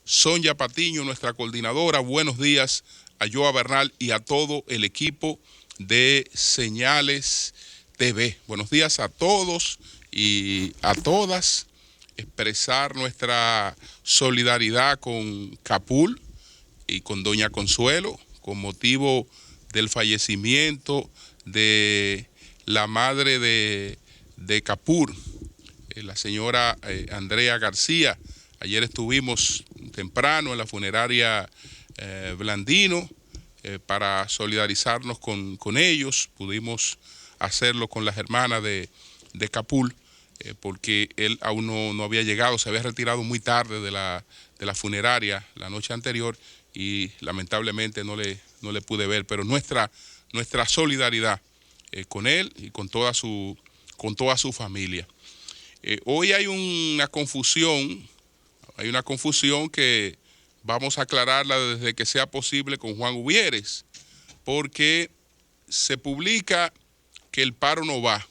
Sonia Patiño, nuestra coordinadora. Buenos días a Joa Bernal y a todo el equipo de Señales TV. Buenos días a todos y a todas. Expresar nuestra solidaridad con Capul y con doña Consuelo con motivo del fallecimiento de la madre de Capur, la señora Andrea García. Ayer estuvimos temprano en la funeraria Blandino para solidarizarnos con ellos. Pudimos hacerlo con las hermanas de Capul, porque él aún no había llegado, se había retirado muy tarde de la funeraria la noche anterior y lamentablemente no le pude ver, pero nuestra solidaridad con él y con toda su familia. Hoy hay una confusión que vamos a aclararla desde que sea posible con Juan Uvieres, porque se publica que el paro no va,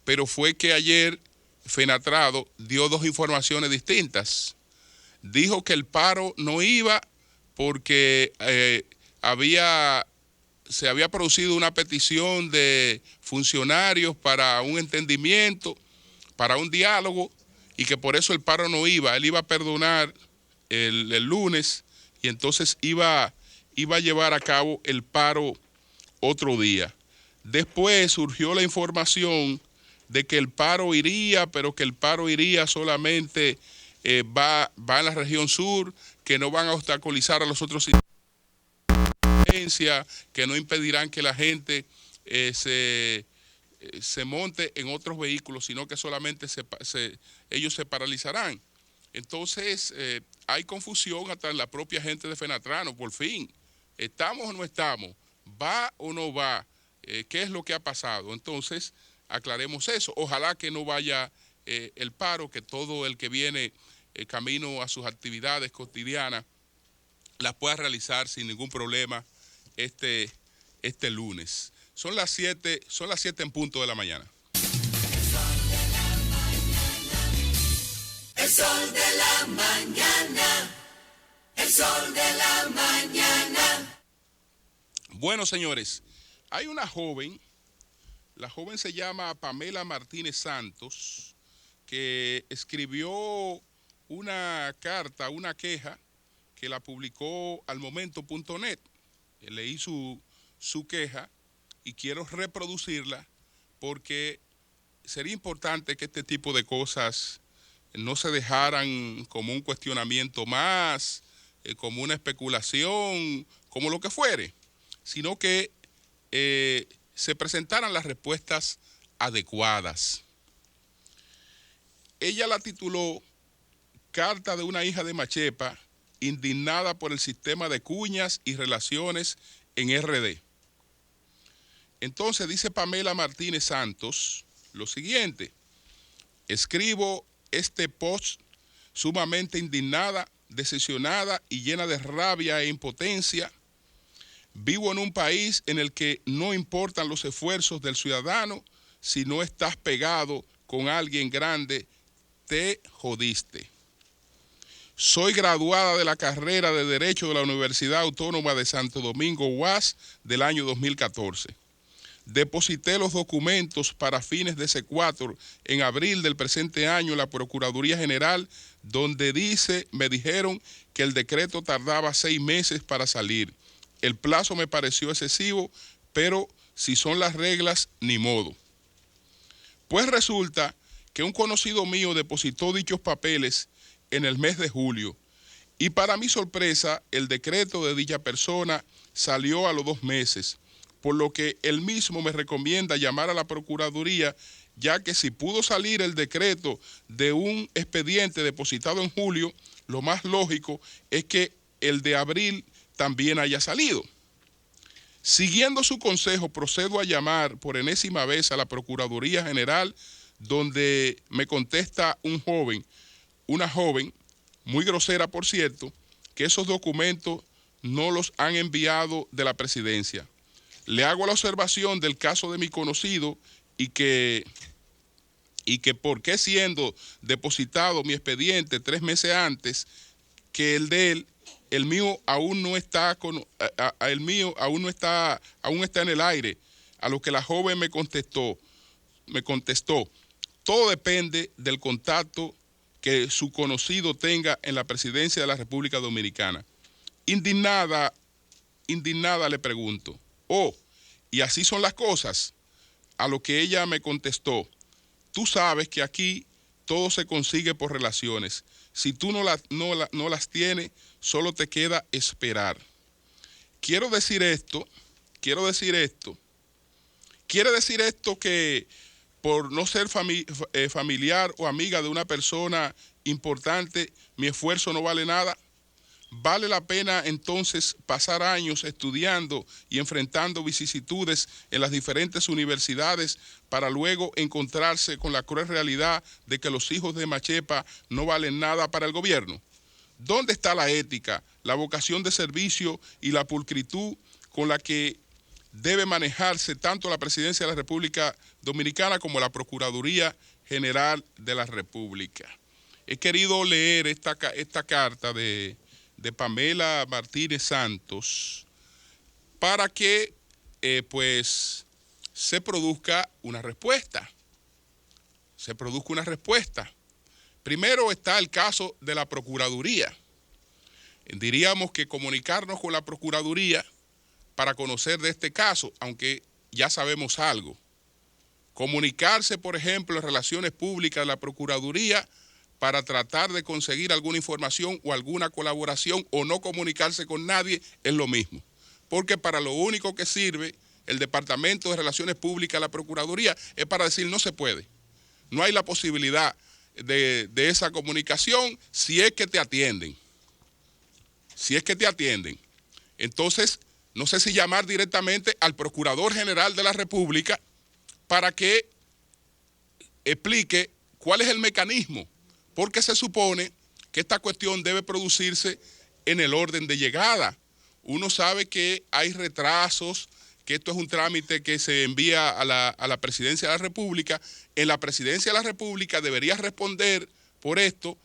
pero fue que ayer Fenatrado dio dos informaciones distintas. Dijo que el paro no iba porque se había producido una petición de funcionarios para un entendimiento, para un diálogo, y que por eso el paro no iba. Él iba a perdonar el lunes y entonces iba a llevar a cabo el paro otro día. Después surgió la información de que el paro iría, pero que el paro iría solamente va en la región sur, que no van a obstaculizar a los otros, que no impedirán que la gente se monte en otros vehículos, sino que solamente ellos se paralizarán. Entonces hay confusión hasta en la propia gente de Fenatrano. Por fin, ¿estamos o no estamos? ¿Va o no va? ¿Qué es lo que ha pasado? Entonces aclaremos eso. Ojalá que no vaya el paro, que todo el que viene camino a sus actividades cotidianas las pueda realizar sin ningún problema este lunes. Son las 7 en punto de la mañana. El sol de la mañana. El sol de la mañana. Bueno, señores, hay una joven, la joven se llama Pamela Martínez Santos, que escribió una carta, una queja, que la publicó almomento.net. Leí su queja y quiero reproducirla porque sería importante que este tipo de cosas no se dejaran como un cuestionamiento más, como una especulación, como lo que fuere, sino que se presentaran las respuestas adecuadas. Ella la tituló Carta de una hija de Machepa, indignada por el sistema de cuñas y relaciones en RD. Entonces dice Pamela Martínez Santos lo siguiente: escribo este post sumamente indignada, decepcionada y llena de rabia e impotencia. Vivo en un país en el que no importan los esfuerzos del ciudadano. Si no estás pegado con alguien grande, te jodiste. Soy graduada de la carrera de Derecho de la Universidad Autónoma de Santo Domingo, UAS, del año 2014. Deposité los documentos para fines de C4 en abril del presente año en la Procuraduría General, donde me dijeron que el decreto tardaba 6 meses para salir. El plazo me pareció excesivo, pero si son las reglas, ni modo. Pues resulta que un conocido mío depositó dichos papeles en el mes de julio y para mi sorpresa el decreto de dicha persona salió a los 2 meses, por lo que él mismo me recomienda llamar a la Procuraduría, ya que si pudo salir el decreto de un expediente depositado en julio, lo más lógico es que el de abril también haya salido. Siguiendo su consejo, procedo a llamar por enésima vez a la Procuraduría General, donde me contesta una joven, muy grosera por cierto, que esos documentos no los han enviado de la presidencia. Le hago la observación del caso de mi conocido y que por qué siendo depositado mi expediente 3 meses antes que el de él, el mío aún no está el mío aún está en el aire. A lo que la joven me contestó, todo depende del contacto que su conocido tenga en la presidencia de la República Dominicana. Indignada le pregunto, ¿y así son las cosas? A lo que ella me contestó, tú sabes que aquí todo se consigue por relaciones. Si tú no las tienes, solo te queda esperar. Quiere decir esto que por no ser familiar o amiga de una persona importante, mi esfuerzo no vale nada. ¿Vale la pena entonces pasar años estudiando y enfrentando vicisitudes en las diferentes universidades para luego encontrarse con la cruel realidad de que los hijos de Machepa no valen nada para el gobierno? ¿Dónde está la ética, la vocación de servicio y la pulcritud con la que debe manejarse tanto la Presidencia de la República Dominicana como la Procuraduría General de la República? He querido leer esta carta de Pamela Martínez Santos para que pues se produzca una respuesta. Primero está el caso de la Procuraduría. Diríamos que comunicarnos con la Procuraduría para conocer de este caso, aunque ya sabemos algo. Comunicarse, por ejemplo, en relaciones públicas de la Procuraduría para tratar de conseguir alguna información o alguna colaboración, o no comunicarse con nadie, es lo mismo. Porque para lo único que sirve el Departamento de Relaciones Públicas de la Procuraduría es para decir no se puede. No hay la posibilidad de esa comunicación si es que te atienden. Entonces, no sé si llamar directamente al Procurador General de la República para que explique cuál es el mecanismo, porque se supone que esta cuestión debe producirse en el orden de llegada. Uno sabe que hay retrasos, que esto es un trámite que se envía a la Presidencia de la República. En la Presidencia de la República debería responder por esto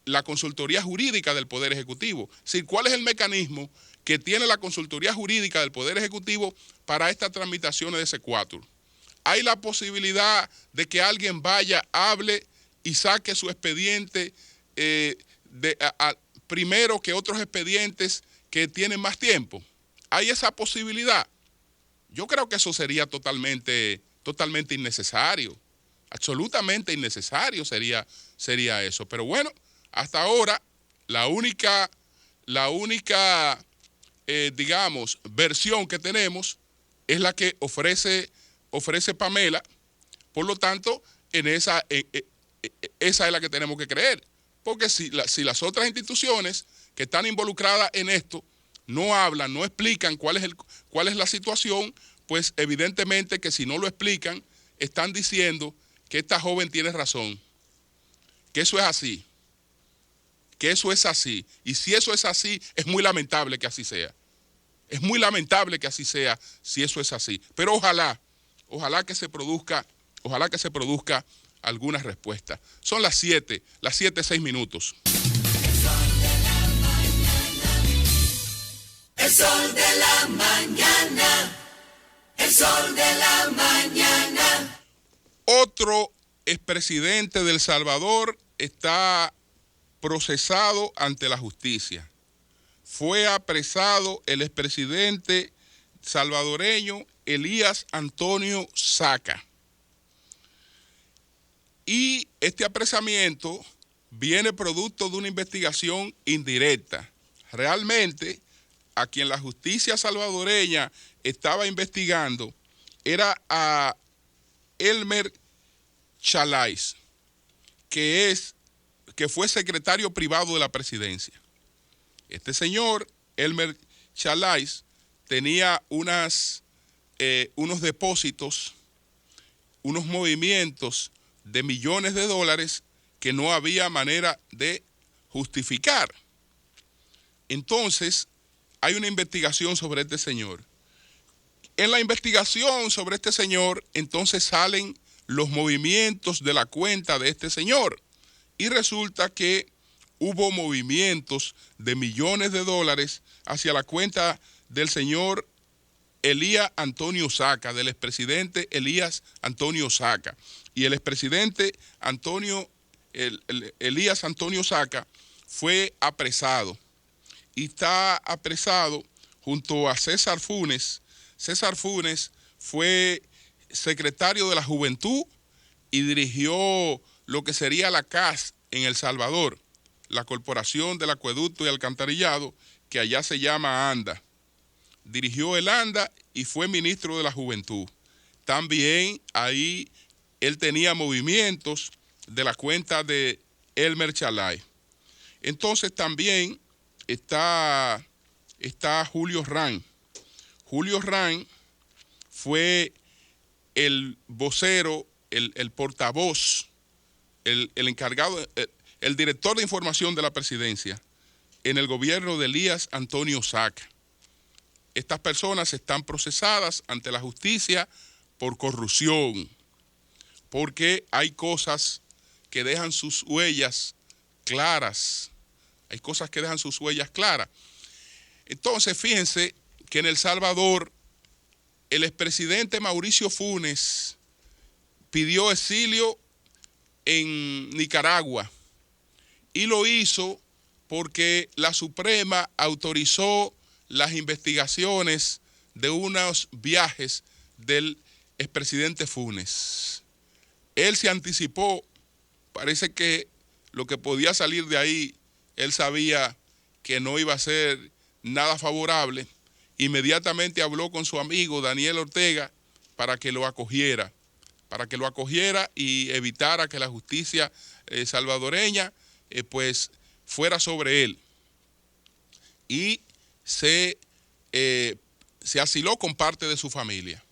la Consultoría Jurídica del Poder Ejecutivo. Es decir, ¿cuál es el mecanismo que tiene la Consultoría Jurídica del Poder Ejecutivo para estas tramitaciones de C4? Hay la posibilidad de que alguien vaya, hable y saque su expediente primero que otros expedientes que tienen más tiempo. ¿Hay esa posibilidad? Yo creo que eso sería totalmente innecesario. Absolutamente innecesario sería eso. Pero bueno, hasta ahora la única digamos, versión que tenemos es la que ofrece Pamela. Por lo tanto, esa es la que tenemos que creer. Porque si las otras instituciones que están involucradas en esto no hablan, no explican cuál es la situación, pues evidentemente que si no lo explican, están diciendo que esta joven tiene razón, que eso es así. Y si eso es así, es muy lamentable que así sea. Es muy lamentable que así sea si eso es así. Pero ojalá que se produzca alguna respuesta. Son las 7:06. El sol de la mañana. El sol de la mañana. Otro expresidente de El Salvador está procesado ante la justicia. Fue apresado el expresidente salvadoreño Elías Antonio Saca. Y este apresamiento viene producto de una investigación indirecta. Realmente, a quien la justicia salvadoreña estaba investigando era a Elmer Chalais, que fue secretario privado de la presidencia. Este señor, Elmer Chalais, tenía unos depósitos, unos movimientos de millones de dólares que no había manera de justificar. Entonces, hay una investigación sobre este señor. En la investigación sobre este señor, entonces salen los movimientos de la cuenta de este señor. Y resulta que hubo movimientos de millones de dólares hacia la cuenta del señor Elías Antonio Saca, del expresidente Elías Antonio Saca. Y el expresidente Elías Antonio Saca fue apresado. Y está apresado junto a César Funes. César Funes fue secretario de la Juventud y dirigió lo que sería la CAS en El Salvador, la Corporación del Acueducto y Alcantarillado, que allá se llama ANDA. Dirigió el ANDA y fue ministro de la Juventud. También ahí él tenía movimientos de la cuenta de Elmer Chalay. Entonces también está Julio Rán. Julio Rán fue el vocero, el portavoz, el encargado, el director de información de la presidencia en el gobierno de Elías Antonio Saca. Estas personas están procesadas ante la justicia por corrupción, porque hay cosas que dejan sus huellas claras. Hay cosas que dejan sus huellas claras. Entonces, fíjense que en El Salvador, el expresidente Mauricio Funes pidió exilio en Nicaragua y lo hizo porque la Suprema autorizó las investigaciones de unos viajes del expresidente Funes. Él se anticipó, parece que lo que podía salir de ahí, él sabía que no iba a ser nada favorable. Inmediatamente habló con su amigo Daniel Ortega para que lo acogiera y evitara que la justicia salvadoreña pues fuera sobre él. Y se asiló con parte de su familia.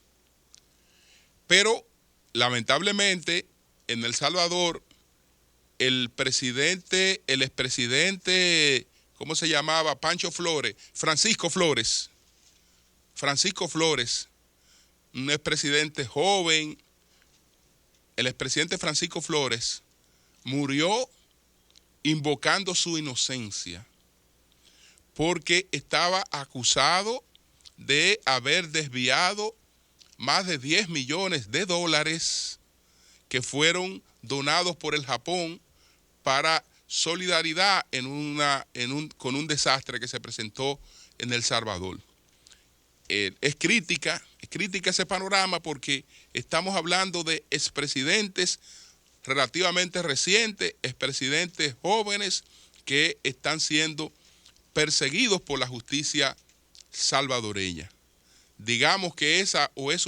Pero lamentablemente en El Salvador el expresidente, ¿cómo se llamaba? Francisco Flores, un expresidente joven. El expresidente Francisco Flores murió invocando su inocencia porque estaba acusado de haber desviado más de 10 millones de dólares que fueron donados por el Japón para solidaridad con un desastre que se presentó en El Salvador. Es crítica ese panorama porque estamos hablando de expresidentes relativamente recientes, expresidentes jóvenes que están siendo perseguidos por la justicia salvadoreña. Digamos que esa es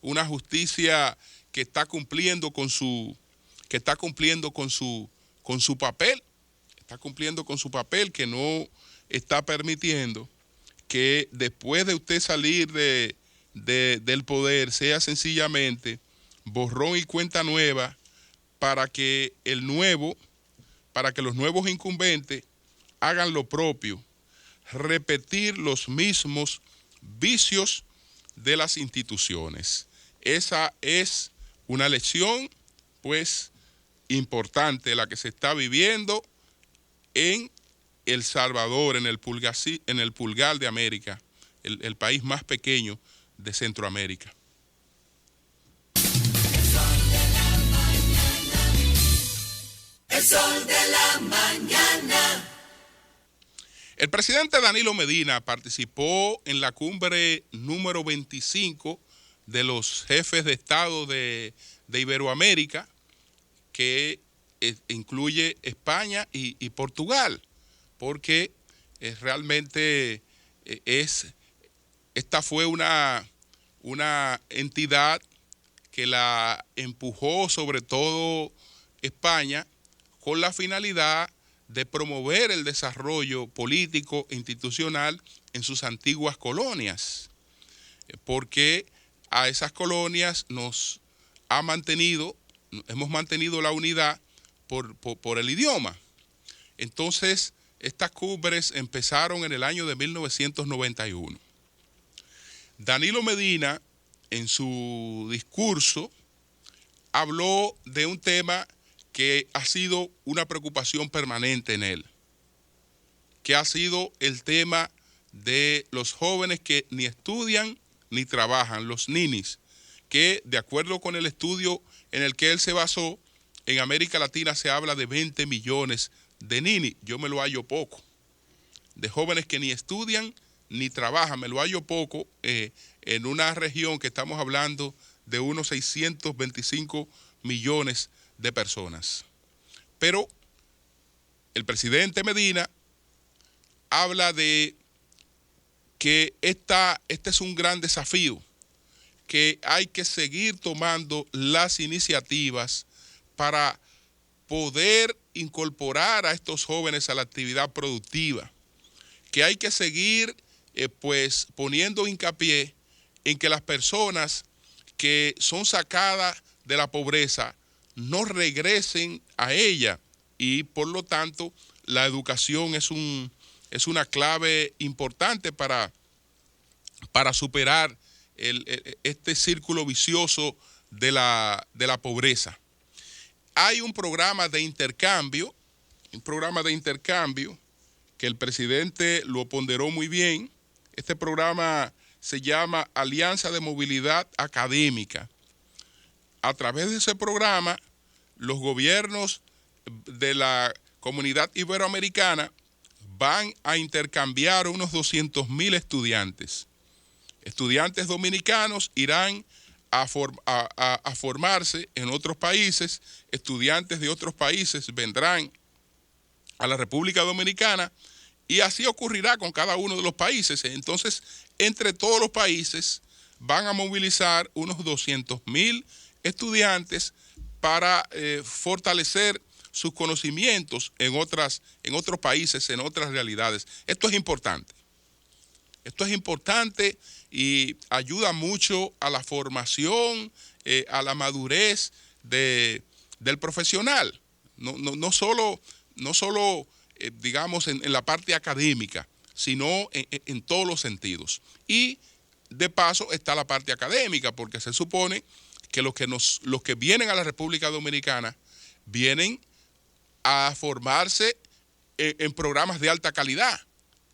una justicia que está cumpliendo con su papel, que no está permitiendo que después de usted salir del poder sea sencillamente borrón y cuenta nueva para que los nuevos incumbentes hagan lo propio, repetir los mismos vicios de las instituciones. Esa es una lección, pues, importante la que se está viviendo en El Salvador, en el pulgar de América, el país más pequeño de Centroamérica. El sol de la mañana. El presidente Danilo Medina participó en la cumbre número 25 de los jefes de Estado de Iberoamérica, que incluye España y Portugal, porque realmente esta fue una entidad que la empujó sobre todo España con la finalidad de promover el desarrollo político e institucional en sus antiguas colonias, porque a esas colonias hemos mantenido la unidad por el idioma. Entonces, estas cumbres empezaron en el año de 1991. Danilo Medina, en su discurso, habló de un tema que ha sido una preocupación permanente en él, que ha sido el tema de los jóvenes que ni estudian ni trabajan, los ninis, que de acuerdo con el estudio en el que él se basó, en América Latina se habla de 20 millones de ninis. Yo me lo hallo poco. De jóvenes que ni estudian ni trabajan, me lo hallo poco en una región que estamos hablando de unos 625 millones de personas. Pero el presidente Medina habla de que este es un gran desafío, que hay que seguir tomando las iniciativas para poder incorporar a estos jóvenes a la actividad productiva, que hay que seguir pues poniendo hincapié en que las personas que son sacadas de la pobreza no regresen a ella, y por lo tanto la educación es una clave importante para superar este círculo vicioso de la pobreza. Hay un programa de intercambio que el presidente lo ponderó muy bien. Este programa se llama Alianza de Movilidad Académica. A través de ese programa, los gobiernos de la comunidad iberoamericana van a intercambiar unos 200,000 estudiantes. Estudiantes dominicanos irán a formarse en otros países, estudiantes de otros países vendrán a la República Dominicana, y así ocurrirá con cada uno de los países. Entonces, entre todos los países van a movilizar unos 200,000 estudiantes para fortalecer sus conocimientos en otros países, en otras realidades. Esto es importante. Esto es importante y ayuda mucho a la formación, a la madurez del profesional. No solo digamos, en la parte académica, sino en todos los sentidos. Y de paso está la parte académica, porque se supone que los que vienen a la República Dominicana vienen a formarse en programas de alta calidad,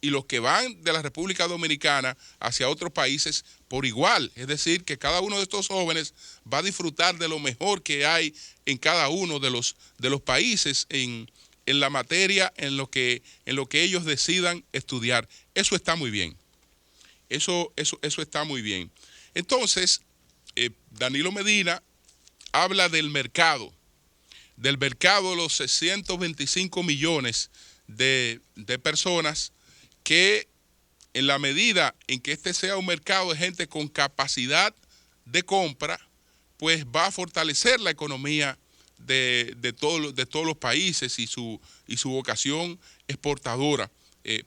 y los que van de la República Dominicana hacia otros países por igual. Es decir, que cada uno de estos jóvenes va a disfrutar de lo mejor que hay en cada uno de los países en la materia, en lo que ellos decidan estudiar. Eso está muy bien. Eso está muy bien. Entonces, Danilo Medina habla del mercado de los 625 millones de personas, que en la medida en que este sea un mercado de gente con capacidad de compra, pues va a fortalecer la economía de todos los países y su vocación exportadora,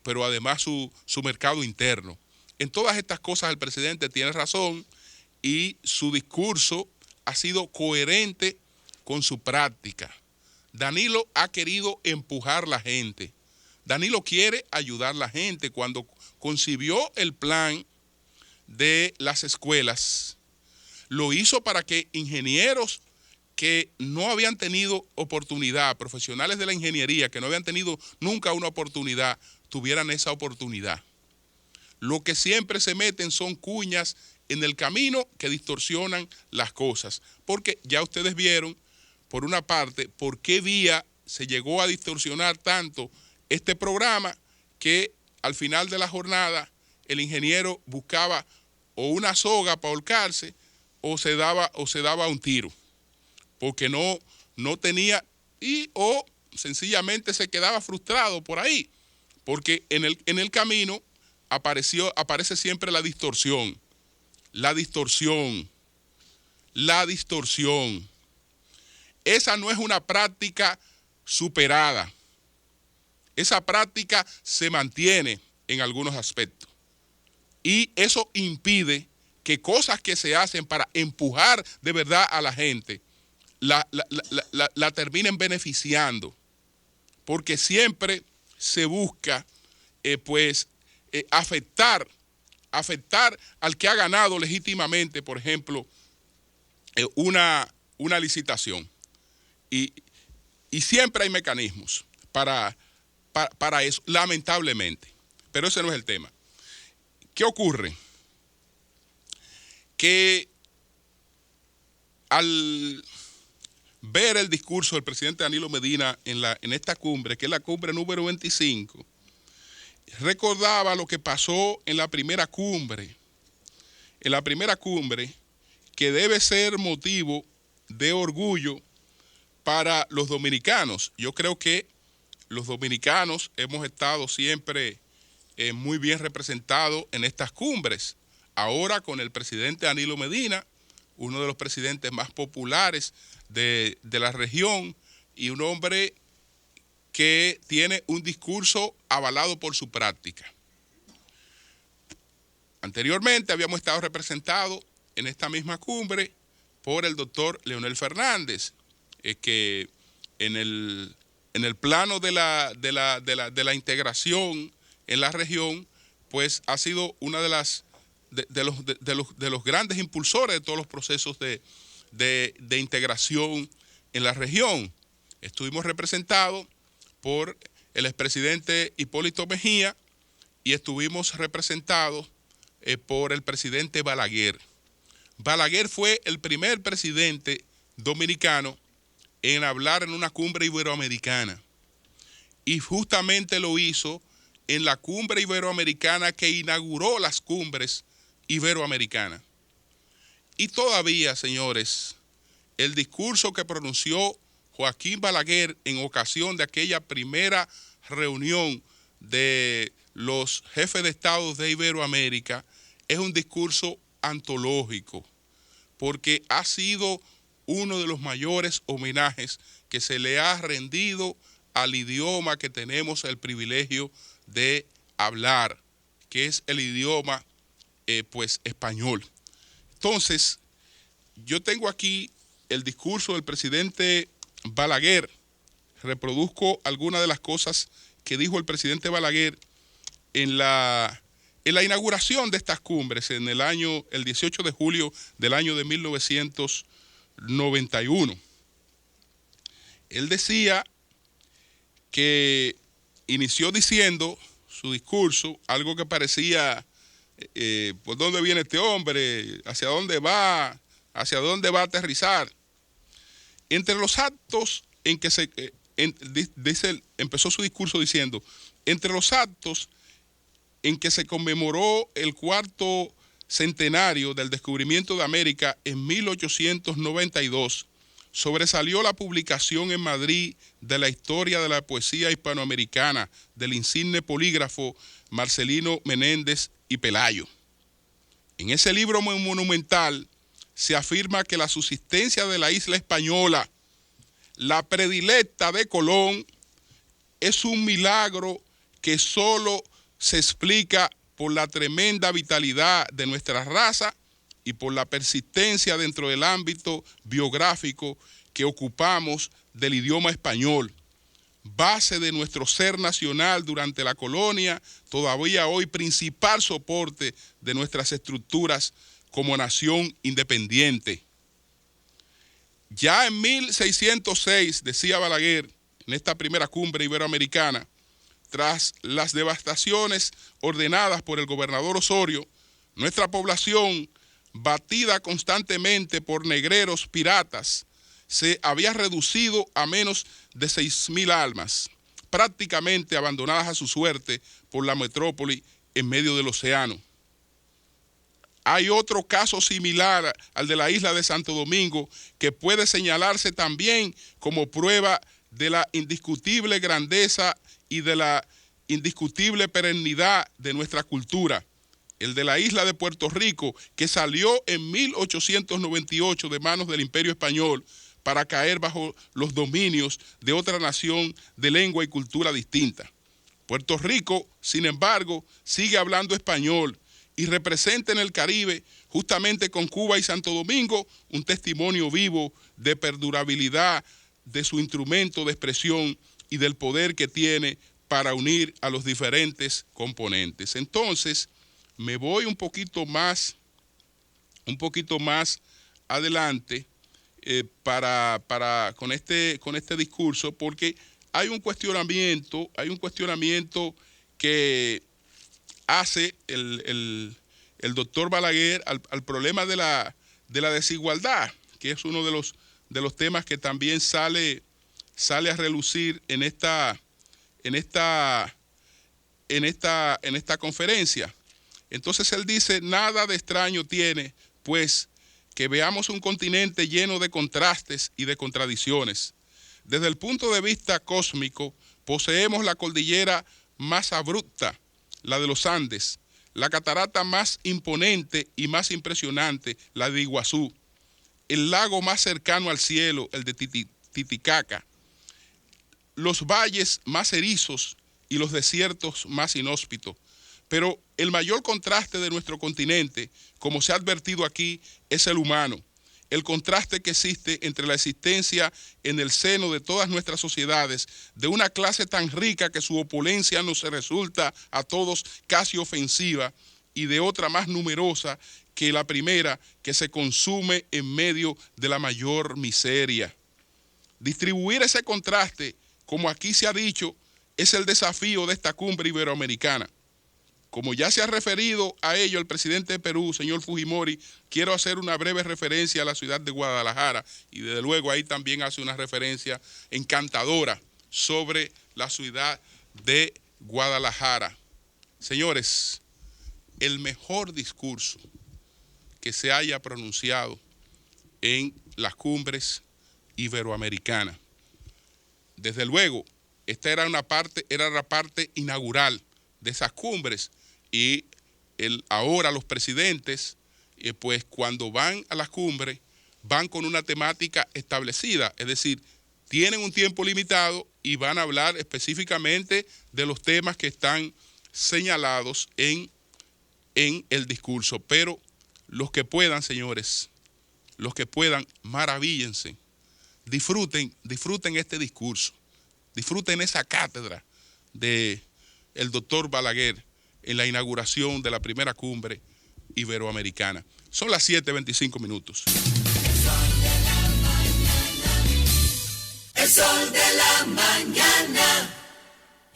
pero además su mercado interno. En todas estas cosas el presidente tiene razón, y su discurso ha sido coherente con su práctica. Danilo ha querido empujar a la gente. Danilo quiere ayudar a la gente. Cuando concibió el plan de las escuelas, lo hizo para que ingenieros que no habían tenido oportunidad, profesionales de la ingeniería que no habían tenido nunca una oportunidad, tuvieran esa oportunidad. Lo que siempre se meten son cuñas en el camino que distorsionan las cosas, porque ya ustedes vieron, por una parte, por qué vía se llegó a distorsionar tanto este programa, que al final de la jornada el ingeniero buscaba o una soga para ahorcarse, o se daba un tiro, porque no tenía, o sencillamente se quedaba frustrado por ahí, porque en el camino aparece siempre la distorsión. Esa no es una práctica superada. Esa práctica se mantiene en algunos aspectos, y eso impide que cosas que se hacen para empujar de verdad a la gente la terminen beneficiando, porque siempre se busca afectar al que ha ganado legítimamente, por ejemplo, una licitación. Y Y siempre hay mecanismos para eso, lamentablemente. Pero ese no es el tema. ¿Qué ocurre? Que al ver el discurso del presidente Danilo Medina en esta cumbre, que es la cumbre número 25, recordaba lo que pasó en la primera cumbre. En la primera cumbre, que debe ser motivo de orgullo para los dominicanos. Yo creo que los dominicanos hemos estado siempre muy bien representados en estas cumbres. Ahora con el presidente Danilo Medina, uno de los presidentes más populares de la región y un hombre que tiene un discurso avalado por su práctica. Anteriormente habíamos estado representados en esta misma cumbre por el doctor Leonel Fernández, que en el plano de la integración en la región, pues ha sido una de los grandes impulsores de todos los procesos de integración en la región. Estuvimos representados por el expresidente Hipólito Mejía y estuvimos representados por el presidente Balaguer. Balaguer fue el primer presidente dominicano en hablar en una cumbre iberoamericana y justamente lo hizo en la cumbre iberoamericana que inauguró las cumbres iberoamericanas. Y todavía, señores, el discurso que pronunció Joaquín Balaguer en ocasión de aquella primera reunión de los jefes de Estado de Iberoamérica es un discurso antológico, porque ha sido uno de los mayores homenajes que se le ha rendido al idioma que tenemos el privilegio de hablar, que es el idioma pues español. Entonces, yo tengo aquí el discurso del presidente Balaguer. Reproduzco algunas de las cosas que dijo el presidente Balaguer en la inauguración de estas cumbres en el 18 de julio del año de 1991. Él decía que inició diciendo su discurso, algo que parecía, ¿por dónde viene este hombre? ¿Hacia dónde va? ¿Hacia dónde va a aterrizar? Entre los actos en que empezó su discurso diciendo, entre los actos en que se conmemoró el 4º centenario del descubrimiento de América en 1892, sobresalió la publicación en Madrid de la historia de la poesía hispanoamericana del insigne polígrafo Marcelino Menéndez y Pelayo. En ese libro monumental se afirma que la subsistencia de la isla española, la predilecta de Colón, es un milagro que solo se explica por la tremenda vitalidad de nuestra raza y por la persistencia dentro del ámbito biográfico que ocupamos del idioma español, base de nuestro ser nacional durante la colonia, todavía hoy principal soporte de nuestras estructuras como nación independiente. Ya en 1606, decía Balaguer, en esta primera cumbre iberoamericana, tras las devastaciones ordenadas por el gobernador Osorio, nuestra población, batida constantemente por negreros piratas, se había reducido a menos de 6.000 almas, prácticamente abandonadas a su suerte por la metrópoli en medio del océano. Hay otro caso similar al de la isla de Santo Domingo que puede señalarse también como prueba de la indiscutible grandeza y de la indiscutible perennidad de nuestra cultura. El de la isla de Puerto Rico, que salió en 1898 de manos del Imperio Español para caer bajo los dominios de otra nación de lengua y cultura distinta. Puerto Rico, sin embargo, sigue hablando español y representa en el Caribe, justamente con Cuba y Santo Domingo, un testimonio vivo de perdurabilidad de su instrumento de expresión y del poder que tiene para unir a los diferentes componentes. Entonces, me voy un poquito más adelante con este discurso, porque hay un cuestionamiento que hace el doctor Balaguer al problema de la desigualdad, que es uno de los temas que también sale a relucir en esta conferencia. Entonces él dice: nada de extraño tiene, pues, que veamos un continente lleno de contrastes y de contradicciones. Desde el punto de vista cósmico, poseemos la cordillera más abrupta, la de los Andes, la catarata más imponente y más impresionante, la de Iguazú, el lago más cercano al cielo, el de Titicaca, los valles más erizos y los desiertos más inhóspitos. Pero el mayor contraste de nuestro continente, como se ha advertido aquí, es el humano. El contraste que existe entre la existencia en el seno de todas nuestras sociedades de una clase tan rica que su opulencia nos resulta a todos casi ofensiva, y de otra más numerosa que la primera, que se consume en medio de la mayor miseria. Distribuir ese contraste, como aquí se ha dicho, es el desafío de esta cumbre iberoamericana. Como ya se ha referido a ello el presidente de Perú, señor Fujimori, quiero hacer una breve referencia a la ciudad de Guadalajara, y desde luego ahí también hace una referencia encantadora sobre la ciudad de Guadalajara. Señores, el mejor discurso que se haya pronunciado en las cumbres iberoamericanas. Desde luego, esta era la parte inaugural de esas cumbres, y ahora los presidentes, pues cuando van a las cumbres, van con una temática establecida, es decir, tienen un tiempo limitado y van a hablar específicamente de los temas que están señalados en el discurso. Pero los que puedan, señores, los que puedan, maravíllense, disfruten este discurso, disfruten esa cátedra de el doctor Balaguer en la inauguración de la primera cumbre iberoamericana. Son las 7:25 minutos. El sol de la mañana,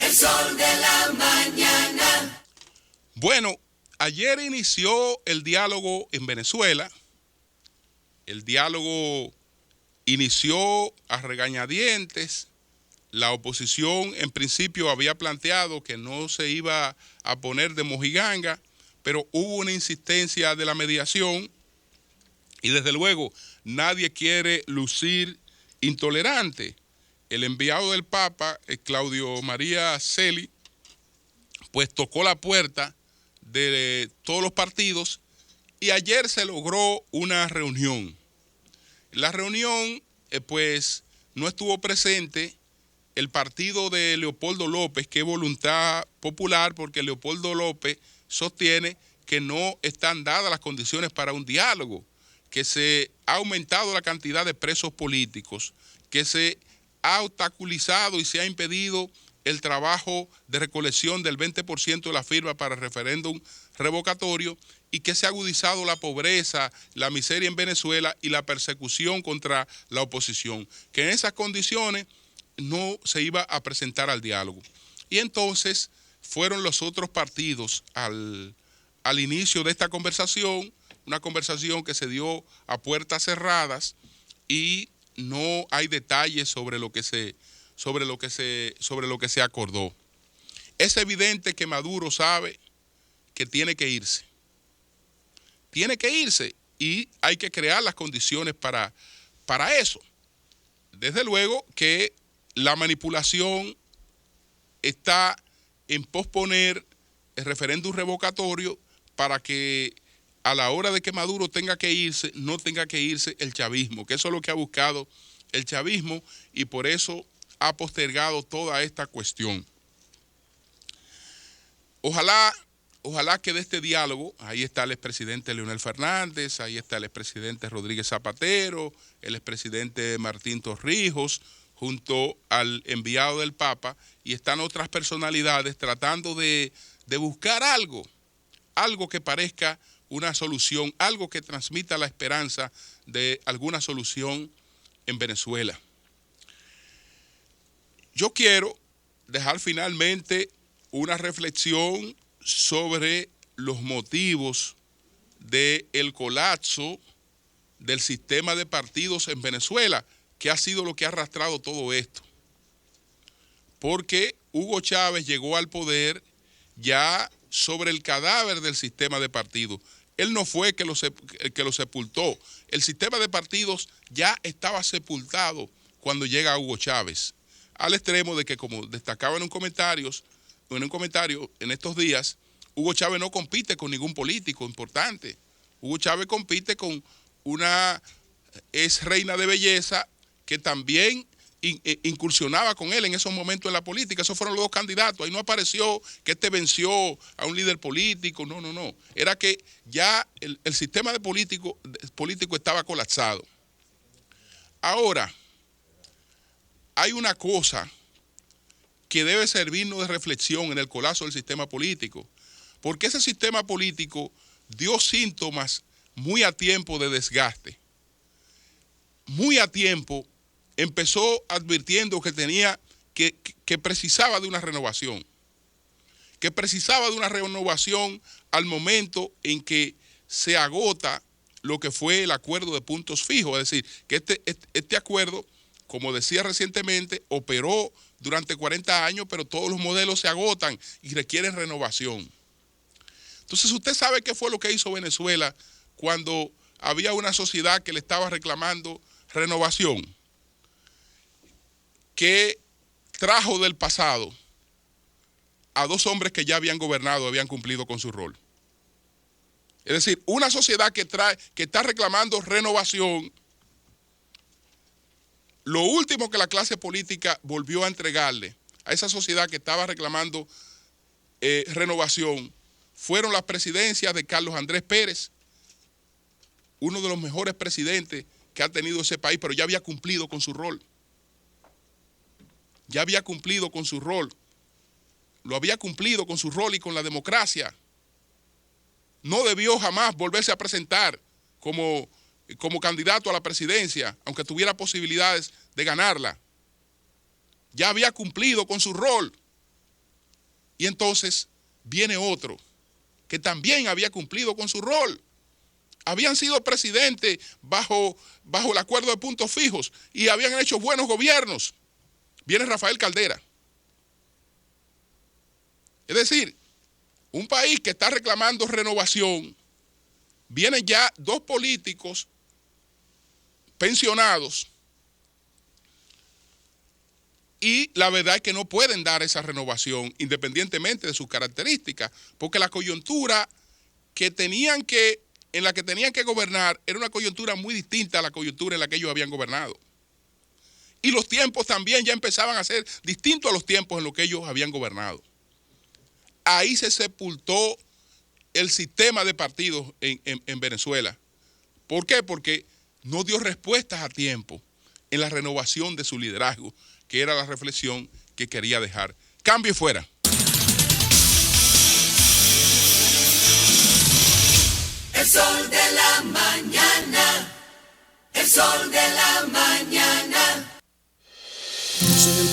el sol de la mañana. Bueno, ayer inició el diálogo en Venezuela. El diálogo inició a regañadientes. La oposición en principio había planteado que no se iba a poner de mojiganga, pero hubo una insistencia de la mediación, y desde luego nadie quiere lucir intolerante. El enviado del Papa, Claudio María Celi, pues tocó la puerta de todos los partidos, y ayer se logró una reunión. La reunión, pues, no estuvo presente el partido de Leopoldo López, que es Voluntad Popular, porque Leopoldo López sostiene que no están dadas las condiciones para un diálogo, que se ha aumentado la cantidad de presos políticos, que se ha obstaculizado y se ha impedido el trabajo de recolección del 20% de la firma para el referéndum revocatorio, y que se ha agudizado la pobreza, la miseria en Venezuela y la persecución contra la oposición, que en esas condiciones no se iba a presentar al diálogo. Y entonces fueron los otros partidos al inicio de esta conversación, una conversación que se dio a puertas cerradas, y no hay detalles sobre lo que se acordó. Es evidente que Maduro sabe que tiene que irse. Tiene que irse, y hay que crear las condiciones para eso. Desde luego que la manipulación está en posponer el referéndum revocatorio para que a la hora de que Maduro tenga que irse, no tenga que irse el chavismo, que eso es lo que ha buscado el chavismo, y por eso ha postergado toda esta cuestión. Ojalá que de este diálogo, ahí está el expresidente Leonel Fernández, ahí está el expresidente Rodríguez Zapatero, el expresidente Martín Torrijos, junto al enviado del Papa, y están otras personalidades tratando de buscar algo que parezca una solución, algo que transmita la esperanza de alguna solución en Venezuela. Yo quiero dejar finalmente una reflexión sobre los motivos del colapso del sistema de partidos en Venezuela, que ha sido lo que ha arrastrado todo esto. Porque Hugo Chávez llegó al poder ya sobre el cadáver del sistema de partidos. Él no fue el que lo sepultó. El sistema de partidos ya estaba sepultado cuando llega Hugo Chávez, al extremo de que, como destacaba en un comentario en estos días, Hugo Chávez no compite con ningún político importante. Hugo Chávez compite con una ex reina de belleza que también incursionaba con él en esos momentos en la política. Esos fueron los dos candidatos. Ahí no apareció que este venció a un líder político. No. Era que ya el sistema de político estaba colapsado. Ahora, hay una cosa que debe servirnos de reflexión en el colapso del sistema político, porque ese sistema político dio síntomas muy a tiempo de desgaste. Muy a tiempo empezó advirtiendo que que precisaba de una renovación. Que precisaba de una renovación al momento en que se agota lo que fue el acuerdo de puntos fijos. Es decir, que este acuerdo, como decía recientemente, operó durante 40 años, pero todos los modelos se agotan y requieren renovación. Entonces, usted sabe qué fue lo que hizo Venezuela cuando había una sociedad que le estaba reclamando renovación, que trajo del pasado a dos hombres que ya habían gobernado, habían cumplido con su rol. Es decir, una sociedad que está reclamando renovación. Lo último que la clase política volvió a entregarle a esa sociedad que estaba reclamando renovación fueron las presidencias de Carlos Andrés Pérez, uno de los mejores presidentes que ha tenido ese país, pero ya había cumplido con su rol. Ya había cumplido con su rol. Lo había cumplido con su rol y con la democracia. No debió jamás volverse a presentar como candidato a la presidencia, aunque tuviera posibilidades de ganarla. Ya había cumplido con su rol. Y entonces viene otro que también había cumplido con su rol. Habían sido presidentes bajo el acuerdo de puntos fijos y habían hecho buenos gobiernos. Viene Rafael Caldera. Es decir, un país que está reclamando renovación, vienen ya dos políticos pensionados y la verdad es que no pueden dar esa renovación independientemente de sus características, porque la coyuntura en la que tenían que gobernar era una coyuntura muy distinta a la coyuntura en la que ellos habían gobernado. Y los tiempos también ya empezaban a ser distintos a los tiempos en los que ellos habían gobernado. Ahí se sepultó el sistema de partidos en Venezuela. ¿Por qué? Porque no dio respuestas a tiempo en la renovación de su liderazgo, que era la reflexión que quería dejar. Cambio y fuera. El sol de la mañana, el sol de la mañana.